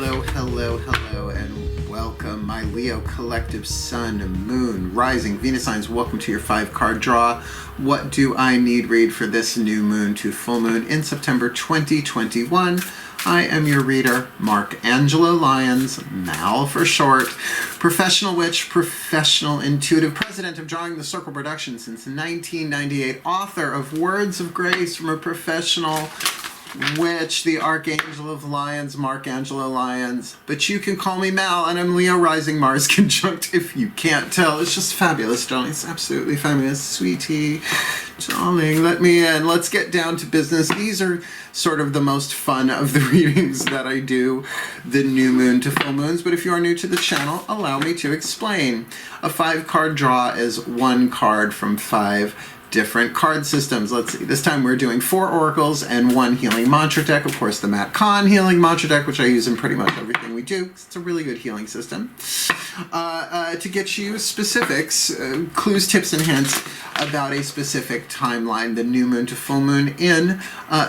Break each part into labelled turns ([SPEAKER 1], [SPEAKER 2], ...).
[SPEAKER 1] Hello, hello, hello, and welcome, my Leo collective Sun, Moon, Rising, Venus signs. Welcome to your 5-card draw. What do I need read for this new moon to full moon in September 2021? I am your reader, Mark Angelo Lyons, Mal for short, professional witch, professional intuitive, president of DrawingTheCircle production since 1998, author of Words of Grace from a Professional Witch, the Archangel of Lyons, Mark Angelo Lyons. But you can call me Mal, and I'm Leo rising Mars conjunct if you can't tell. It's just fabulous, darling. It's absolutely fabulous. Sweetie, darling, let me in. Let's get down to business. These are sort of the most fun of the readings that I do, the new moon to full moons. But if you are new to the channel, allow me to explain. A 5-card draw is 1 card from 5 different card systems. Let's see, this time we're doing 4 oracles and 1 healing mantra deck. Of course, the Matt Kahn healing mantra deck, which I use in pretty much everything we do. It's a really good healing system. To get you specifics, clues, tips, and hints about a specific timeline, the new moon to full moon in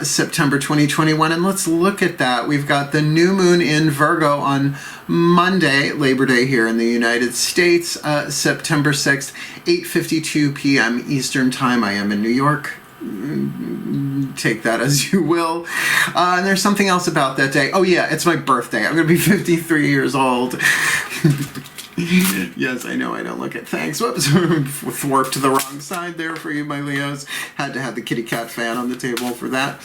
[SPEAKER 1] September 2021. And let's look at that. We've got the new moon in Virgo on Monday, Labor Day here in the United States, September 6th, 8:52 p.m. Eastern Time. I am in New York. Take that as you will. And there's something else about that day. Oh yeah, it's my birthday. I'm going to be 53 years old. Yes, I know I don't look it. Thanks. Whoops. Thwarped to the wrong side there for you, my Leos. Had to have the kitty cat fan on the table for that.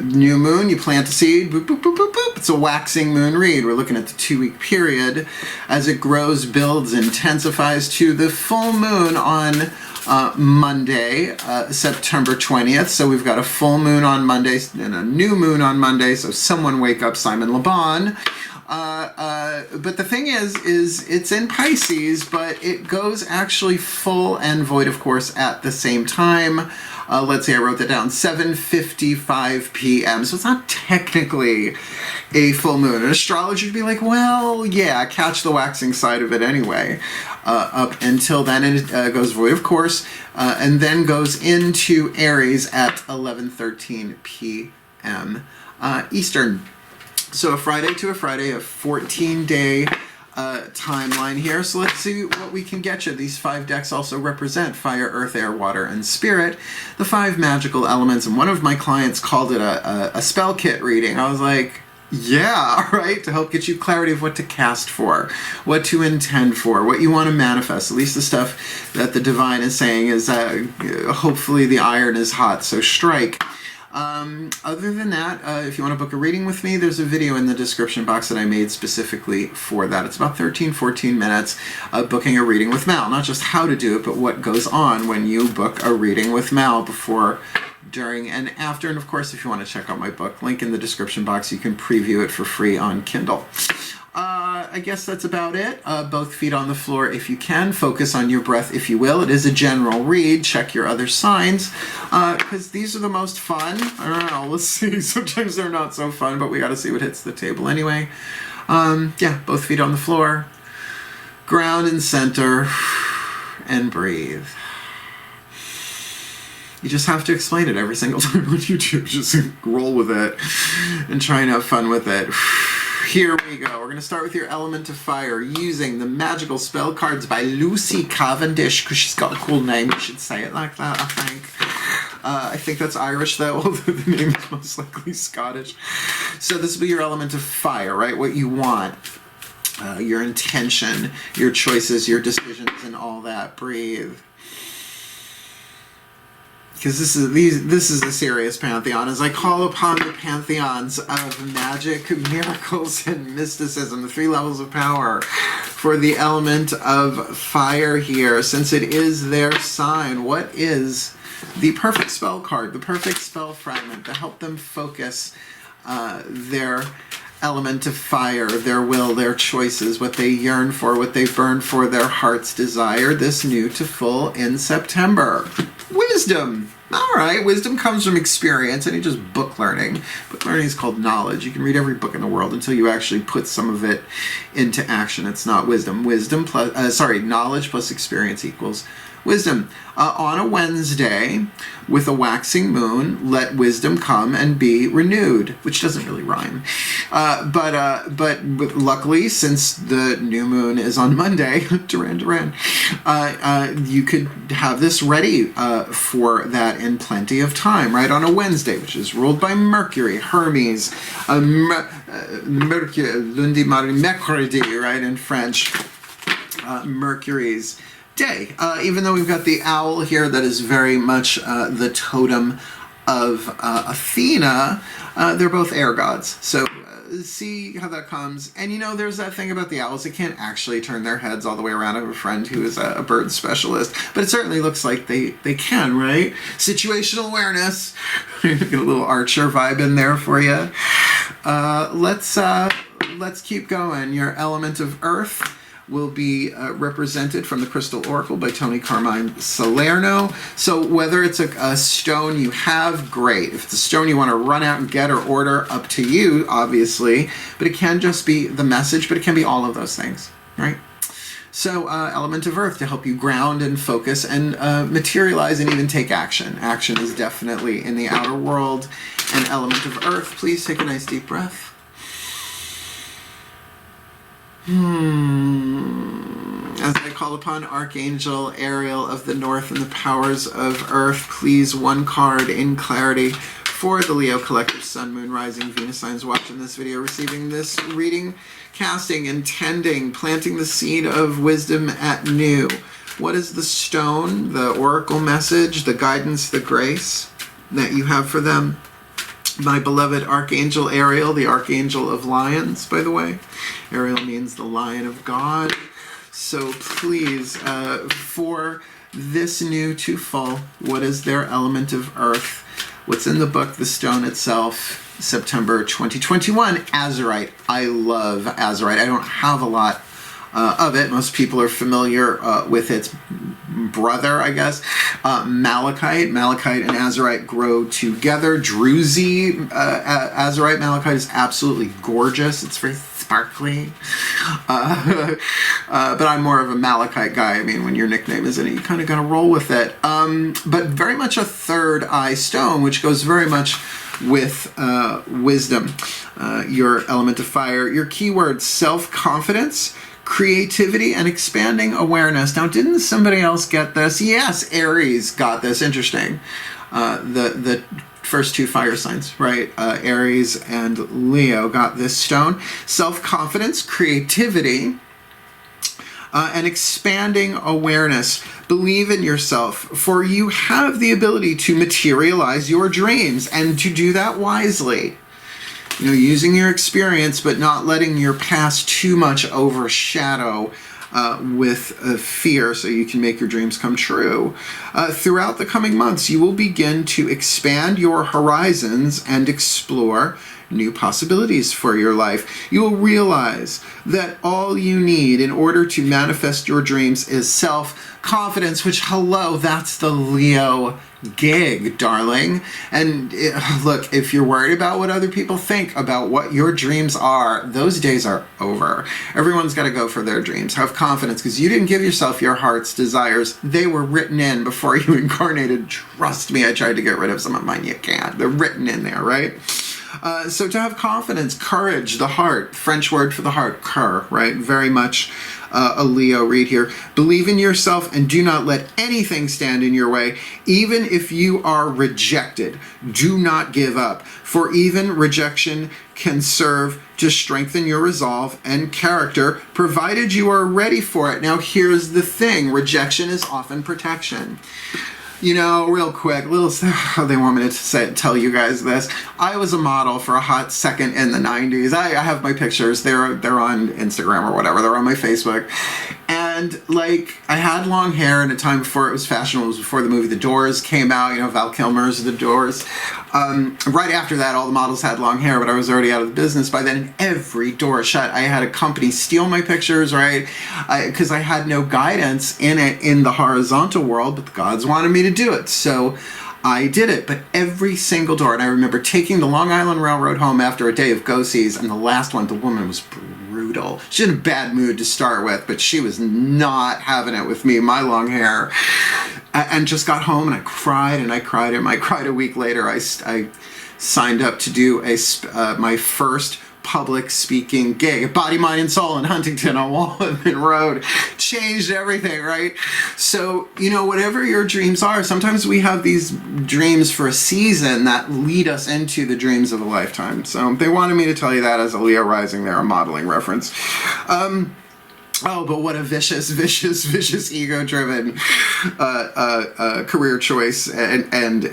[SPEAKER 1] New moon, you plant a seed. Boop, boop, boop, boop, boop. It's a waxing moon read. We're looking at the 2-week period. As it grows, builds, intensifies to the full moon on Monday, September 20th. So we've got a full moon on Monday and a new moon on Monday. So someone wake up Simon LeBon. But the thing is it's in Pisces, but it goes actually full and void, of course, at the same time. Let's see, I wrote that down, 7:55 p.m. So it's not technically a full moon. An astrologer would be like, well, yeah, catch the waxing side of it anyway. Up until then, and it goes void, of course, and then goes into Aries at 11:13 p.m. Eastern. So a Friday to a Friday, a 14-day timeline here. So let's see what we can get you. These 5 decks also represent fire, earth, air, water, and spirit, the 5 magical elements. And one of my clients called it a spell kit reading. I was like, yeah, all right, to help get you clarity of what to cast for, what to intend for, what you want to manifest. At least the stuff that the divine is saying is hopefully the iron is hot, so strike. Other than that, if you want to book a reading with me, there's a video in the description box that I made specifically for that. It's about 13-14 minutes of booking a reading with Mal. Not just how to do it, but what goes on when you book a reading with Mal before, during, and after. And of course, if you want to check out my book, link in the description box, you can preview it for free on Kindle. I guess that's about it. Both feet on the floor if you can. Focus on your breath if you will. It is a general read. Check your other signs because these are the most fun. I don't know. Let's see. Sometimes they're not so fun, but we got to see what hits the table anyway. Yeah, both feet on the floor. Ground and center and breathe. You just have to explain it every single time on YouTube. Just roll with it and try and have fun with it. Here we go. We're going to start with your element of fire using the magical spell cards by Lucy Cavendish, because she's got a cool name. You should say it like that, I think. I think that's Irish, though, although the name is most likely Scottish. So this will be your element of fire, right? What you want, your intention, your choices, your decisions, and all that. Breathe. Because this is a serious pantheon, as I call upon the pantheons of magic, miracles, and mysticism, the 3 levels of power for the element of fire here, since it is their sign. What is the perfect spell card, the perfect spell fragment to help them focus their element of fire, their will, their choices, what they yearn for, what they burn for, their heart's desire, this new to full in September? Wisdom. All right, wisdom comes from experience, and just book learning. Book learning is called knowledge. You can read every book in the world until you actually put some of it into action. It's not wisdom. Knowledge plus experience equals Wisdom. On a Wednesday, with a waxing moon, let wisdom come and be renewed, which doesn't really rhyme. But luckily, since the new moon is on Monday, Duran, you could have this ready for that in plenty of time, right? On a Wednesday, which is ruled by Mercury, Hermes, Mercury, lundi, mardi, mercredi, right, in French, Mercury's day. Even though we've got the owl here that is very much the totem of Athena, they're both air gods. So see how that comes. And you know, there's that thing about the owls, they can't actually turn their heads all the way around. I have a friend who is a bird specialist, but it certainly looks like they can, right? Situational awareness. Get a little Archer vibe in there for you. Let's keep going. Your element of earth will be represented from the Crystal Oracle by Tony Carmine Salerno. So whether it's a stone you have, great. If it's a stone you want to run out and get or order, up to you, obviously. But it can just be the message, but it can be all of those things, right? So element of earth to help you ground and focus and materialize and even take action. Action is definitely in the outer world. And element of earth, please take a nice deep breath. As I call upon Archangel Ariel of the North and the powers of Earth, please one card in clarity for the Leo Collective, Sun, Moon, Rising, Venus signs watching this video, receiving this reading, casting, intending, planting the seed of wisdom at new. What is the stone, the oracle message, the guidance, the grace that you have for them? My beloved Archangel Ariel, the Archangel of Lyons, by the way. Ariel means the Lion of God. So please, for this new to full, what is their element of earth? What's in the book, the stone itself, September 2021, Azurite. I love Azurite. I don't have a lot of it. Most people are familiar with its brother, I guess, malachite. Malachite and azurite grow together. Druzy azurite malachite is absolutely gorgeous. It's very sparkly. But I'm more of a malachite guy. I mean, when your nickname is in it, you kind of got to roll with it. But very much a third eye stone, which goes very much with wisdom. Your element of fire. Your keyword, self-confidence, creativity, and expanding awareness. Now, didn't somebody else get this? Yes, Aries got this. Interesting. The first two fire signs, right? Aries and Leo got this stone. Self-confidence, creativity, and expanding awareness. Believe in yourself, for you have the ability to materialize your dreams and to do that wisely. You know, using your experience, but not letting your past too much overshadow with fear, so you can make your dreams come true. Throughout the coming months, you will begin to expand your horizons and explore new possibilities for your life. You will realize that all you need in order to manifest your dreams is self-confidence, which, hello, that's the Leo gig, darling. And look, if you're worried about what other people think about what your dreams are, those days are over. Everyone's got to go for their dreams. Have confidence, because you didn't give yourself your heart's desires. They were written in before you incarnated. Trust me, I tried to get rid of some of mine. You can't. They're written in there, right? So to have confidence, courage, the heart, French word for the heart, cœur, right? Very much a Leo read here. Believe in yourself and do not let anything stand in your way. Even if you are rejected, do not give up. For even rejection can serve to strengthen your resolve and character, provided you are ready for it. Now, here's the thing. Rejection is often protection. You know, real quick, they want me to tell you guys this. I was a model for a hot second in the 90s. I have my pictures. They're on Instagram or whatever. They're on my Facebook. And, like, I had long hair in a time before it was fashionable. It was before the movie The Doors came out. You know, Val Kilmer's The Doors. Right after that, all the models had long hair, but I was already out of the business by then. And every door shut. I had a company steal my pictures, right? Because I had no guidance in it in the horizontal world, but the gods wanted me to do it. So I did it. But every single door, and I remember taking the Long Island Railroad home after a day of go-sees, and the last one, the woman was brutal. brutal. She was in a bad mood to start with, but she was not having it with me, my long hair. And just got home and I cried and I cried. And I cried a week later. I signed up to do my first public speaking gig at Body, Mind, and Soul in Huntington on Walnut Road. Changed everything, right? So, you know, whatever your dreams are, sometimes we have these dreams for a season that lead us into the dreams of a lifetime. So they wanted me to tell you that as a Leo rising there, a modeling reference. Oh, but what a vicious, ego-driven career choice and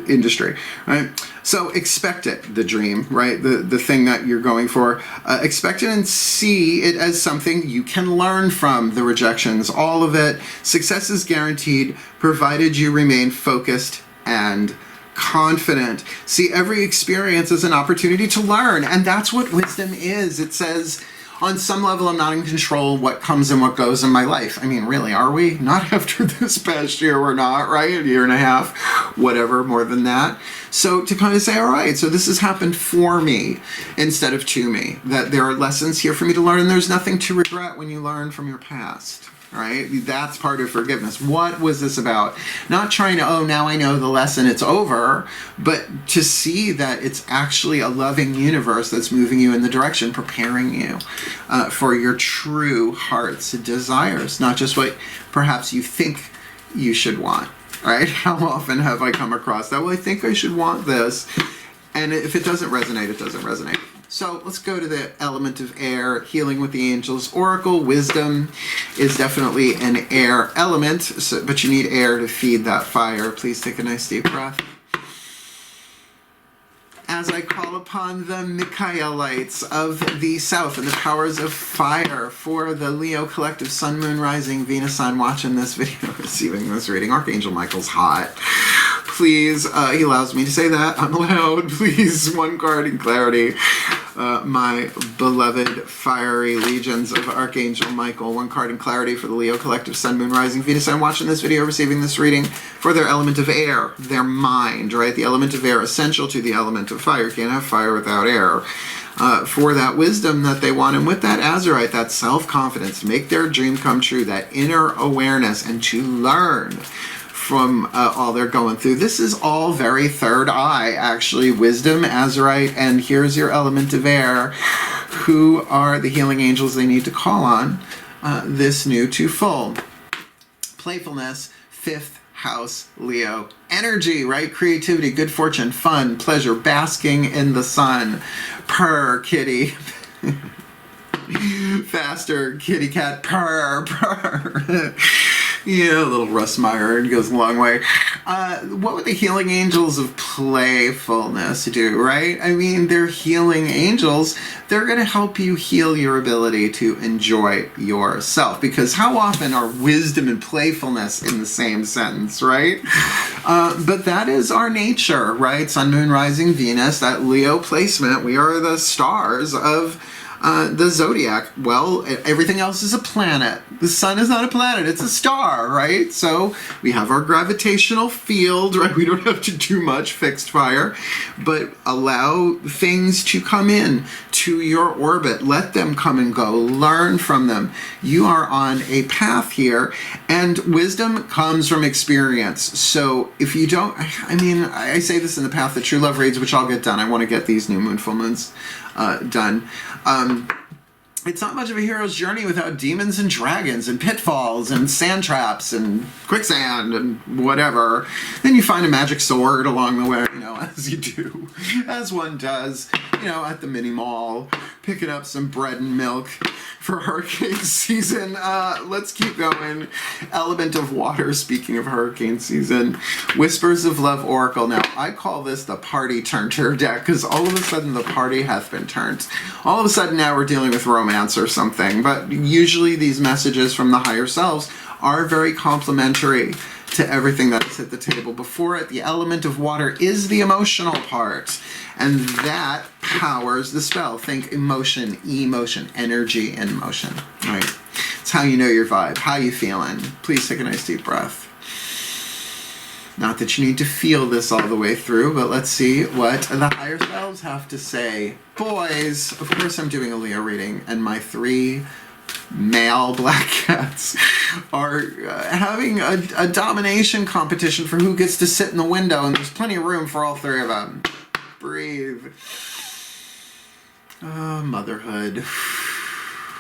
[SPEAKER 1] industry, right? So expect it, the dream, right? The thing that you're going for. Expect it and see it as something you can learn from. The rejections, all of it. Success is guaranteed, provided you remain focused and confident. See every experience as an opportunity to learn, and that's what wisdom is. It says, on some level, I'm not in control of what comes and what goes in my life. I mean, really, are we? Not after this past year, we're not, right? A year and a half, whatever, more than that. So to kind of say, all right, so this has happened for me instead of to me, that there are lessons here for me to learn, and there's nothing to regret when you learn from your past. Right? That's part of forgiveness. What was this about? Not trying to, oh, now I know the lesson, it's over, but to see that it's actually a loving universe that's moving you in the direction, preparing you for your true heart's desires, not just what perhaps you think you should want. Right? How often have I come across that? Well, I think I should want this. And if it doesn't resonate, it doesn't resonate. So let's go to the element of air, healing with the angels. Oracle wisdom is definitely an air element, but you need air to feed that fire. Please take a nice deep breath. As I call upon the Michaelites of the South and the powers of fire for the Leo collective, Sun, Moon, Rising, Venus, Sun, watching this video, receiving this reading. Archangel Michael's hot. Please, he allows me to say that. I'm allowed. Please, one card in clarity. My beloved fiery legions of Archangel Michael. One card in clarity for the Leo collective, Sun, Moon, Rising, Venus. I'm watching this video, receiving this reading for their element of air, their mind, right? The element of air essential to the element of fire. You can't have fire without air. For that wisdom that they want, and with that azurite, that self-confidence, to make their dream come true, that inner awareness, and to learn from all they're going through. This is all very third eye, actually. Wisdom, azurite, and here's your element of air. Who are the healing angels they need to call on this new to full? Playfulness, 5th house, Leo. Energy, right? Creativity, good fortune, fun, pleasure, basking in the sun. Purr, kitty. Faster, kitty cat, purr, purr. Yeah, a little Russ Meyer, it goes a long way. What would the healing angels of playfulness do, right? I mean, they're healing angels. They're going to help you heal your ability to enjoy yourself. Because how often are wisdom and playfulness in the same sentence, right? But that is our nature, right? Sun, Moon, Rising, Venus, that Leo placement. We are the stars of the zodiac. Well, everything else is a planet. The sun is not a planet, it's a star, right? So we have our gravitational field, right? We don't have to do much fixed fire, but allow things to come in to your orbit. Let them come and go. Learn from them. You are on a path here, and wisdom comes from experience. So if you don't, I mean, I say this in the Path of True Love reads, which I'll get done. I want to get these new moon, full moons done. It's not much of a hero's journey without demons and dragons and pitfalls and sand traps and quicksand and whatever. Then you find a magic sword along the way, you know, as you do, as one does, you know, at the mini mall, picking up some bread and milk for hurricane season. Let's keep going. Element of water, speaking of hurricane season. Whispers of Love Oracle. Now, I call this the party turner deck because all of a sudden the party hath been turned. All of a sudden now we're dealing with romance or something, but usually these messages from the higher selves are very complementary to everything that's hit the table before it. The element of water is the emotional part, and that powers the spell. Think emotion, emotion, energy, and motion, right? It's how you know your vibe, how you feeling. Please take a nice deep breath. Not that you need to feel this all the way through, but let's see what the higher selves have to say. Boys, of course I'm doing a Leo reading, and my 3 male black cats are having a domination competition for who gets to sit in the window, and there's plenty of room for all 3 of them. Breathe. Motherhood.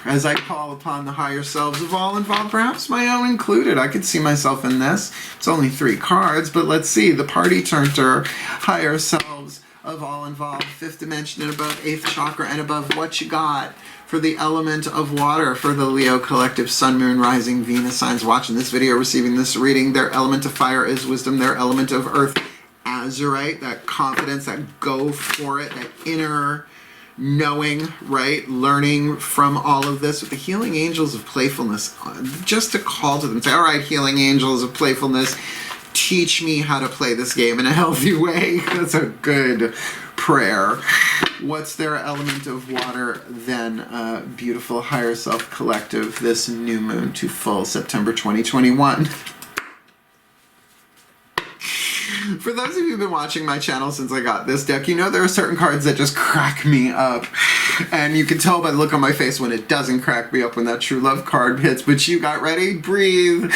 [SPEAKER 1] As I call upon the higher selves of all involved, perhaps my own included. I could see myself in this. It's only 3 cards, but let's see. The party turner, higher selves of all involved, 5th dimension and above, 8th chakra and above. What you got for the element of water for the Leo collective, Sun, Moon, Rising, Venus signs watching this video, receiving this reading? Their element of fire is wisdom. Their element of earth, azurite, that confidence, that go for it, that inner knowing, right? Learning from all of this with the healing angels of playfulness. Just to call to them, say, all right, healing angels of playfulness, teach me how to play this game in a healthy way. That's a good prayer. What's their element of water then? Beautiful higher self collective, this new moon to full September 2021. For those of you who've been watching my channel since I got this deck, you know there are certain cards that just crack me up. And you can tell by the look on my face when it doesn't crack me up when that true love card hits. But you got ready? Breathe.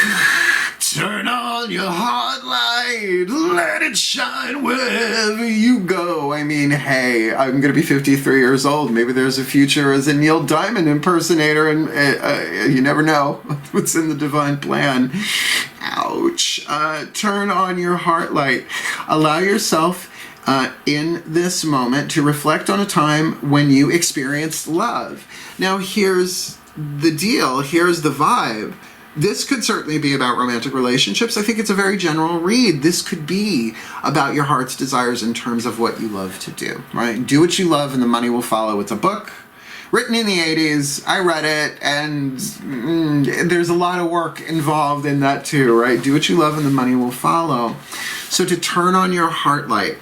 [SPEAKER 1] Turn on your heart light. Let it shine wherever you go. I mean, hey, I'm going to be 53 years old. Maybe there's a future as a Neil Diamond impersonator, and you never know what's in the divine plan. Ouch. Turn on your heart light. Allow yourself in this moment to reflect on a time when you experienced love. Now here's the deal. Here's the vibe. This could certainly be about romantic relationships. I think it's a very general read. This could be about your heart's desires in terms of what you love to do, right? Do what you love and the money will follow. It's a book written in the 80s. I read it, and there's a lot of work involved in that too, right? Do what you love and the money will follow. So to turn on your heart light,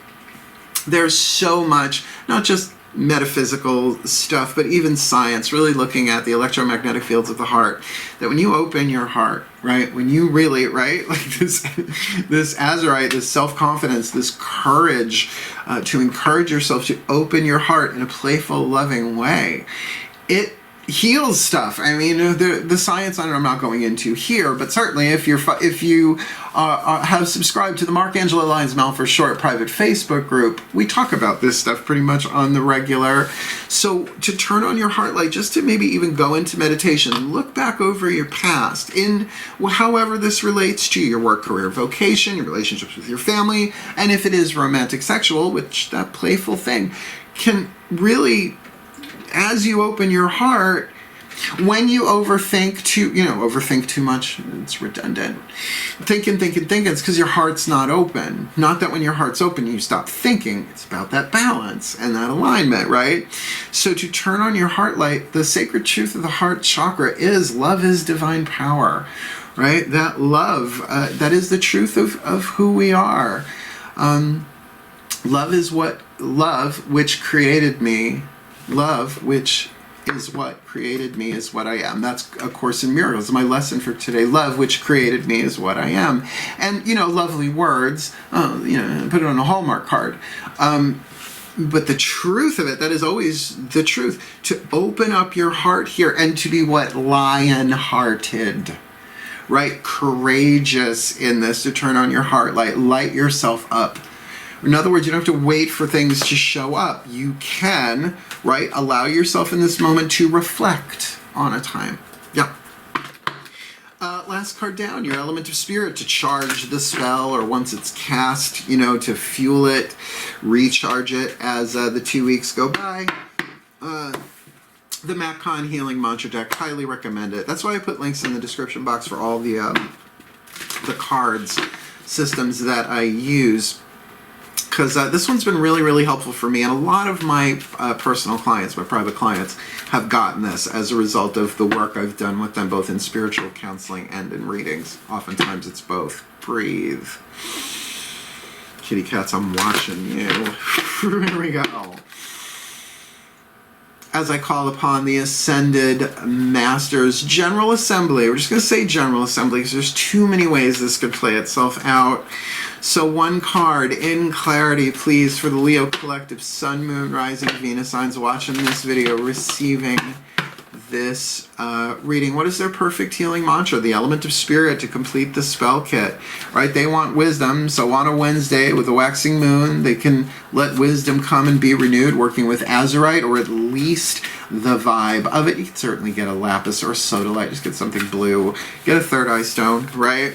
[SPEAKER 1] there's so much, not just metaphysical stuff, but even science, really looking at the electromagnetic fields of the heart, that when you open your heart, right, when you really, right, like this azurite, this self-confidence, this courage to encourage yourself to open your heart in a playful, loving way, it heals stuff. I mean, the science, I'm not going into here, but certainly if you have subscribed to the Angelo Lyons Mal for Short private Facebook group, we talk about this stuff pretty much on the regular. So to turn on your heart light, just to maybe even go into meditation, look back over your past in however this relates to your work, career, vocation, your relationships with your family, and if it is romantic, sexual, which that playful thing can really, as you open your heart, when you overthink too much, it's redundant. Thinking, it's because your heart's not open. Not that when your heart's open, you stop thinking. It's about that balance and that alignment, right? So to turn on your heart light, the sacred truth of the heart chakra is love is divine power, right? That love, that is the truth of who we are. Love which created me. Love, which is what created me, is what I am. That's A Course in Miracles. My lesson for today. Love, which created me, is what I am. And, lovely words, put it on a Hallmark card. But the truth of it, that is always the truth. To open up your heart here and to be what? Lion-hearted. Right? Courageous in this, to turn on your heart light. Light yourself up. In other words, you don't have to wait for things to show up. You can, right, allow yourself in this moment to reflect on a time. Yeah. Last card down, your element of spirit, to charge the spell, or once it's cast, to fuel it, recharge it as the 2 weeks go by. The Macon Healing Mantra Deck, highly recommend it. That's why I put links in the description box for all the cards, systems that I use. Because this one's been really, really helpful for me, and a lot of my personal clients, my private clients, have gotten this as a result of the work I've done with them, both in spiritual counseling and in readings. Oftentimes it's both. Breathe. Kitty cats, I'm watching you. Here we go. as I call upon the Ascended Masters. General Assembly. We're just going to say General Assembly because there's too many ways this could play itself out. So one card in clarity, please, for the Leo Collective, Sun, Moon, Rising, Venus signs watching this video, receiving this reading. What is their perfect healing mantra? The element of spirit to complete the spell kit, right? They want wisdom, so on a Wednesday with a waxing moon, they can let wisdom come and be renewed, working with azurite, or at least the vibe of it. You can certainly get a lapis or a sodalite, just get something blue, get a third eye stone, right?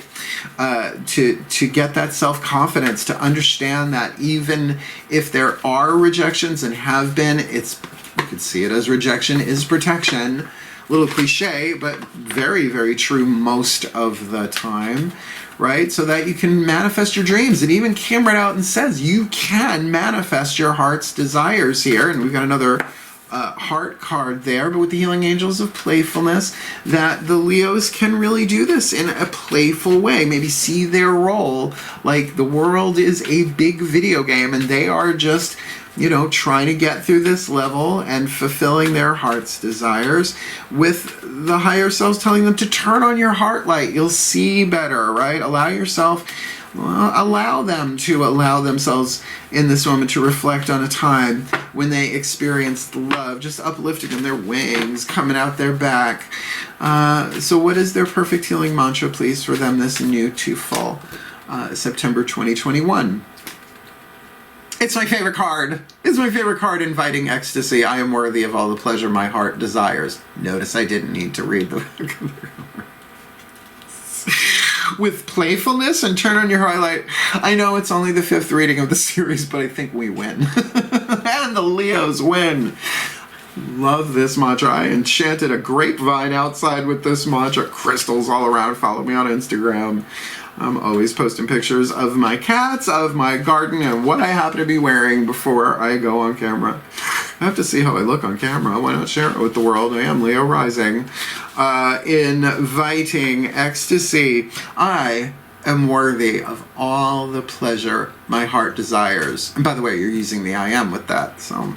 [SPEAKER 1] To get that self-confidence, to understand that even if there are rejections and have been, you could see it as rejection is protection. A little cliche, but very, very true most of the time, right? So that you can manifest your dreams. And even came right out and says you can manifest your heart's desires here. And we've got another heart card there, but with the healing angels of playfulness, that the Leos can really do this in a playful way. Maybe see their role like the world is a big video game and they are just, you know, trying to get through this level and fulfilling their heart's desires, with the higher selves telling them to turn on your heart light. You'll see better, right? Allow yourself, allow them to allow themselves in this moment to reflect on a time when they experienced love, just uplifting them, their wings coming out their back. So what is their perfect healing mantra, please, for them this new to fall, September 2021? It's my favorite card. It's my favorite card, inviting ecstasy. I am worthy of all the pleasure my heart desires. Notice I didn't need to read the with playfulness and turn on your highlight. I know it's only the 5th reading of the series, but I think we win. And the Leos win. Love this mantra. I enchanted a grapevine outside with this mantra. Crystals all around. Follow me on Instagram. I'm always posting pictures of my cats, of my garden, and what I happen to be wearing before I go on camera. I have to see how I look on camera. Why not share it with the world? I am Leo Rising. Inviting ecstasy. I am worthy of all the pleasure my heart desires. And by the way, you're using the I am with that, so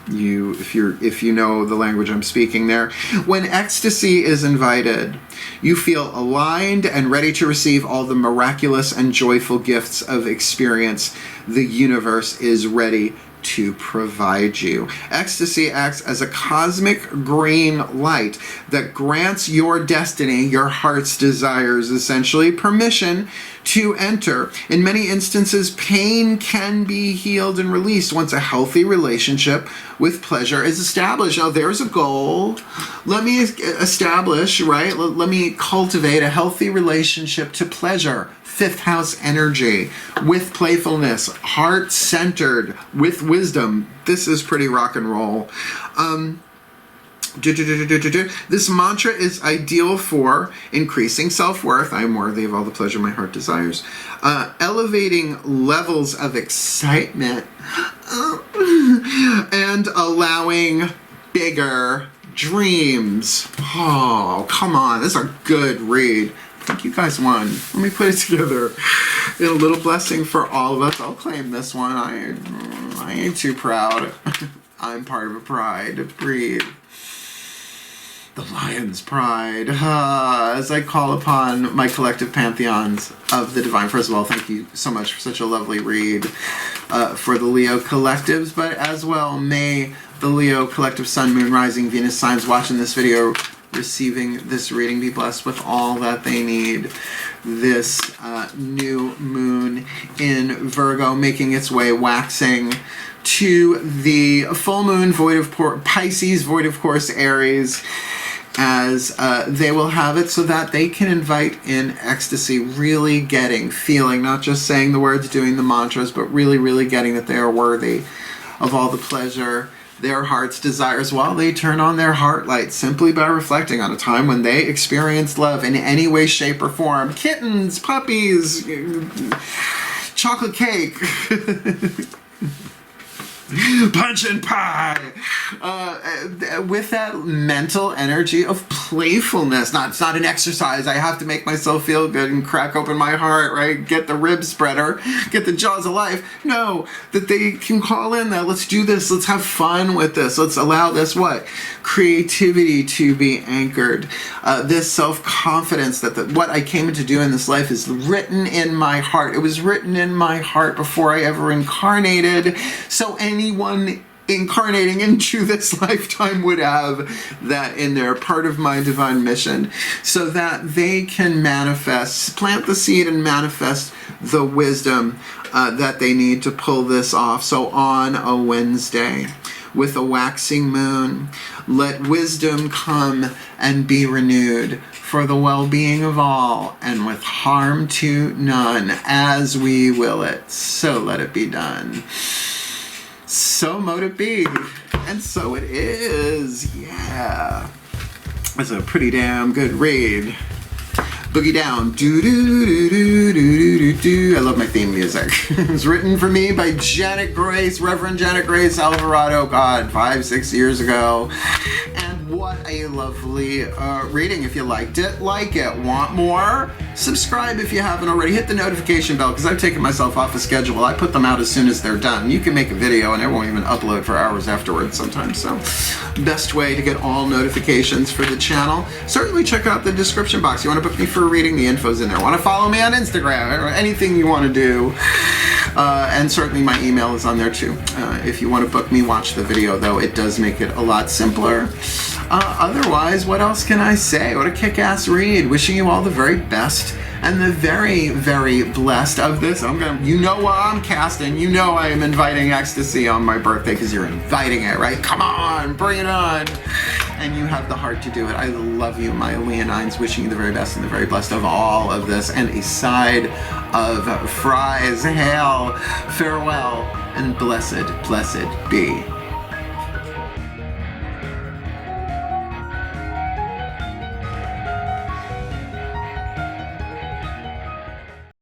[SPEAKER 1] if you know the language I'm speaking there. When ecstasy is invited, you feel aligned and ready to receive all the miraculous and joyful gifts of experience the universe is ready to provide you. Ecstasy acts as a cosmic green light that grants your destiny, your heart's desires, essentially, permission to enter. In many instances, pain can be healed and released once a healthy relationship with pleasure is established. Now, there's a goal. Let me establish, right? Let me cultivate a healthy relationship to pleasure. 5th house energy, with playfulness, heart-centered, with wisdom. This is pretty rock and roll. This mantra is ideal for increasing self-worth. I am worthy of all the pleasure my heart desires. Elevating levels of excitement and allowing bigger dreams. Oh, come on. This is a good read. I think you guys won. Let me put it together in a little blessing for all of us. I'll claim this one. I ain't too proud. I'm part of a pride. Breathe. The Lyons pride. As I call upon my collective pantheons of the divine. First of all, thank you so much for such a lovely read for the Leo collectives. But as well, may the Leo collective Sun, Moon, Rising, Venus signs watching this video, receiving this reading, be blessed with all that they need. This new moon in Virgo making its way, waxing to the full moon, void of Pisces, void of course Aries, as they will have it, so that they can invite in ecstasy, really getting, feeling, not just saying the words, doing the mantras, but really, really getting that they are worthy of all the pleasure their heart's desires while they turn on their heart light, simply by reflecting on a time when they experienced love in any way, shape, or form. Kittens, puppies, chocolate cake. punch and pie. With that mental energy of playfulness. It's not an exercise. I have to make myself feel good and crack open my heart, right? Get the rib spreader, get the jaws of life. No, that they can call in that. Let's do this. Let's have fun with this. Let's allow this what? Creativity to be anchored. This self-confidence that what I came to do in this life is written in my heart. It was written in my heart before I ever incarnated. So anyone incarnating into this lifetime would have that in there, part of my divine mission, so that they can manifest, plant the seed and manifest the wisdom that they need to pull this off. So on a Wednesday, with a waxing moon, let wisdom come and be renewed for the well-being of all, and with harm to none, as we will it. So let it be done. So mote it be, and so it is. Yeah, that's a pretty damn good read. Boogie down. Do do do do do do do. I love my theme music. It was written for me by Janet Grace, Reverend Janet Grace Alvarado. God, 5-6 years ago. And what a lovely reading. If you liked it, like it. Want more? Subscribe if you haven't already. Hit the notification bell, because I've taken myself off a schedule. I put them out as soon as they're done. You can make a video and it won't even upload for hours afterwards sometimes. So best way to get all notifications for the channel. Certainly check out the description box. You want to book me for a reading? The info's in there. Want to follow me on Instagram or anything you want to do. And certainly my email is on there too. If you want to book me, watch the video, though. It does make it a lot simpler. Otherwise, what else can I say? What a kick-ass read. Wishing you all the very best and the very, very blessed of this. You know what I'm casting. You know I am inviting Ecstasy on my birthday, because you're inviting it, right? Come on, bring it on. And you have the heart to do it. I love you, my Leonines. Wishing you the very best and the very blessed of all of this, and a side of fries. Hail, farewell, and blessed, blessed be.